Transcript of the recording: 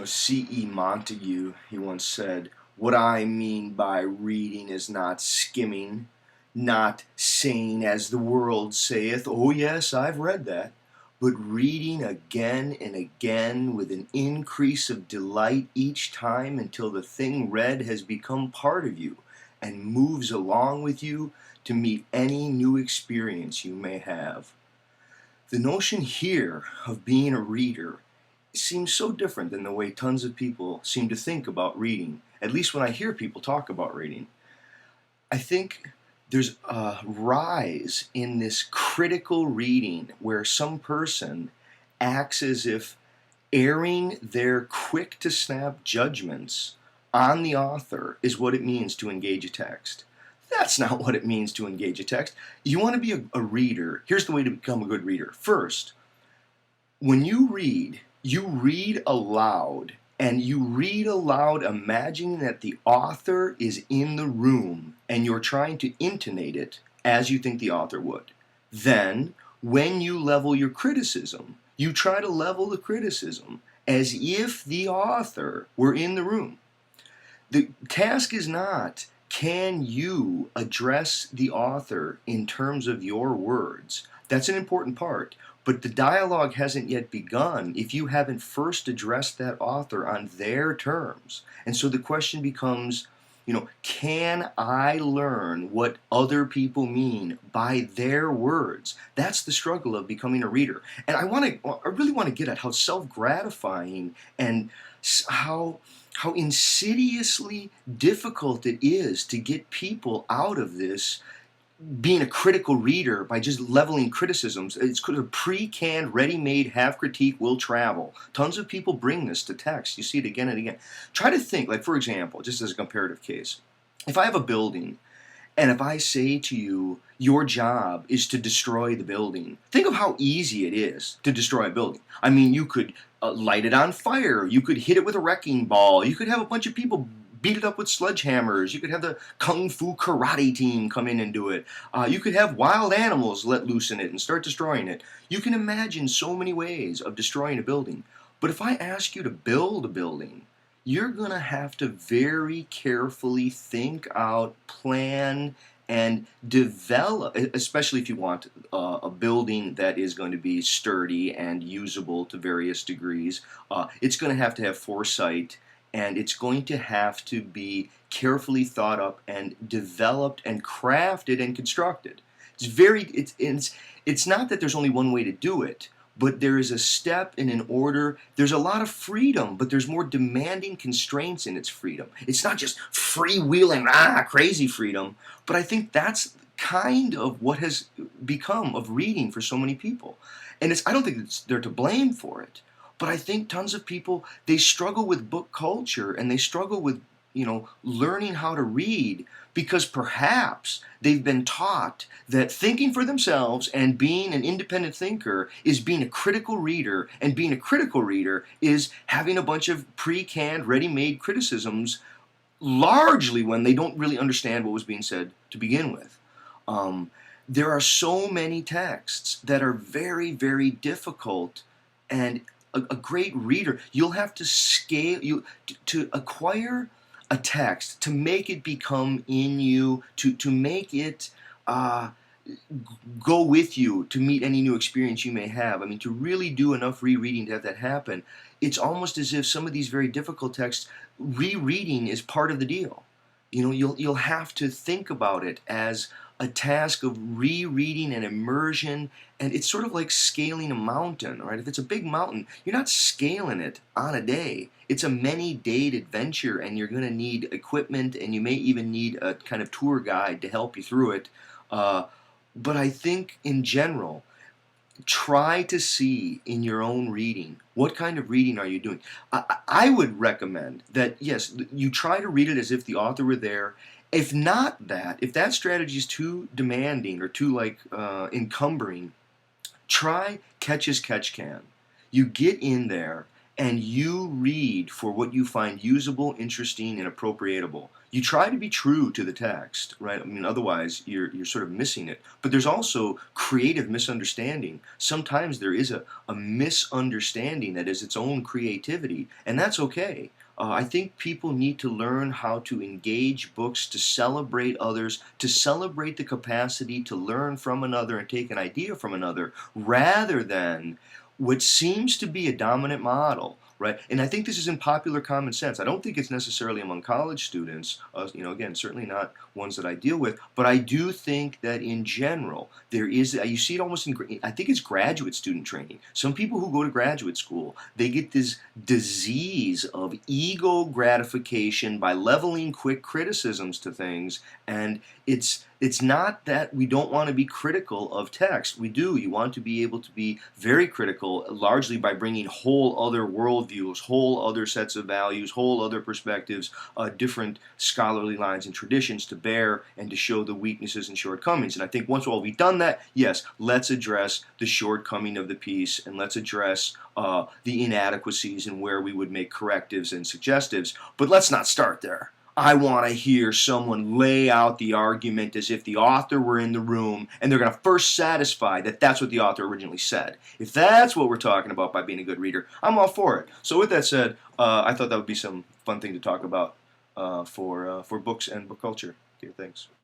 C.E. Montague, he once said, "What I mean by reading is not skimming, not saying as the world saith, oh yes, I've read that, but reading again and again with an increase of delight each time until the thing read has become part of you and moves along with you to meet any new experience you may have." The notion here of being a reader seems so different than the way tons of people seem to think about reading, at least when I hear people talk about reading. I think there's a rise in this critical reading where some person acts as if airing their quick to snap judgments on the author is what it means to engage a text. That's not what it means to engage a text. You want to be a reader. Here's the way to become a good reader. First, when you read aloud, and you read aloud imagining that the author is in the room and you're trying to intonate it as you think the author would. Then, when you level your criticism, you try to level the criticism as if the author were in the room. The task is not, can you address the author in terms of your words? That's an important part. But the dialogue hasn't yet begun if you haven't first addressed that author on their terms. And so the question becomes, can I learn what other people mean by their words? That's the struggle of becoming a reader. And I really want to get at how self-gratifying and how insidiously difficult it is to get people out of this being a critical reader by just leveling criticisms. It's kind of pre-canned, ready-made, have critique, will travel. Tons of people bring this to text. You see it again and again. Try to think, like for example, just as a comparative case, if I have a building and if I say to you, your job is to destroy the building, think of how easy it is to destroy a building. I mean, you could light it on fire, you could hit it with a wrecking ball, you could have a bunch of people beat it up with sledgehammers. You could have the kung fu karate team come in and do it. You could have wild animals let loose in it and start destroying it. You can imagine so many ways of destroying a building. But if I ask you to build a building, you're going to have to very carefully think out, plan, and develop, especially if you want a building that is going to be sturdy and usable to various degrees. It's going to have foresight, and it's going to have to be carefully thought up and developed and crafted and constructed. It's not that there's only one way to do it, but there is a step and an order. There's a lot of freedom, but there's more demanding constraints in its freedom. It's not just freewheeling, crazy freedom, but I think that's kind of what has become of reading for so many people. And I don't think they're to blame for it. But I think tons of people, they struggle with book culture and they struggle with, learning how to read because perhaps they've been taught that thinking for themselves and being an independent thinker is being a critical reader, and being a critical reader is having a bunch of pre-canned, ready-made criticisms, largely when they don't really understand what was being said to begin with. There are so many texts that are very, very difficult, and a great reader, you'll have to scale to acquire a text, to make it become in you, to make it go with you to meet any new experience you may have. I mean, to really do enough rereading to have that happen, it's almost as if some of these very difficult texts, rereading is part of the deal. You'll have to think about it as a task of rereading and immersion, and it's sort of like scaling a mountain, right? If it's a big mountain, you're not scaling it on a day. It's a many-day adventure, and you're going to need equipment, and you may even need a kind of tour guide to help you through it. But I think, in general, try to see in your own reading, what kind of reading are you doing? I would recommend that, yes, you try to read it as if the author were there. If that strategy is too demanding or too encumbering, try catch as catch can. You get in there and you read for what you find usable, interesting, and appropriatable. You try to be true to the text, right? I mean, otherwise you're sort of missing it. But there's also creative misunderstanding. Sometimes there is a misunderstanding that is its own creativity, and that's okay. I think people need to learn how to engage books, to celebrate others, to celebrate the capacity to learn from another and take an idea from another, rather than what seems to be a dominant model, right? And I think this is in popular common sense. I don't think it's necessarily among college students, again, certainly not ones that I deal with, but I do think that in general, there is, you see it almost in, I think it's graduate student training. Some people who go to graduate school, they get this disease of ego gratification by leveling quick criticisms to things, and it's not that we don't want to be critical of text. We do. You want to be able to be very critical, largely by bringing whole other worldviews, whole other sets of values, whole other perspectives, different scholarly lines and traditions to bear and to show the weaknesses and shortcomings. And I think once we've done that, yes, let's address the shortcoming of the piece, and let's address the inadequacies and where we would make correctives and suggestives. But let's not start there. I want to hear someone lay out the argument as if the author were in the room, and they're going to first satisfy that that's what the author originally said. If that's what we're talking about by being a good reader, I'm all for it. So with that said, I thought that would be some fun thing to talk about for books and book culture. Okay, thanks.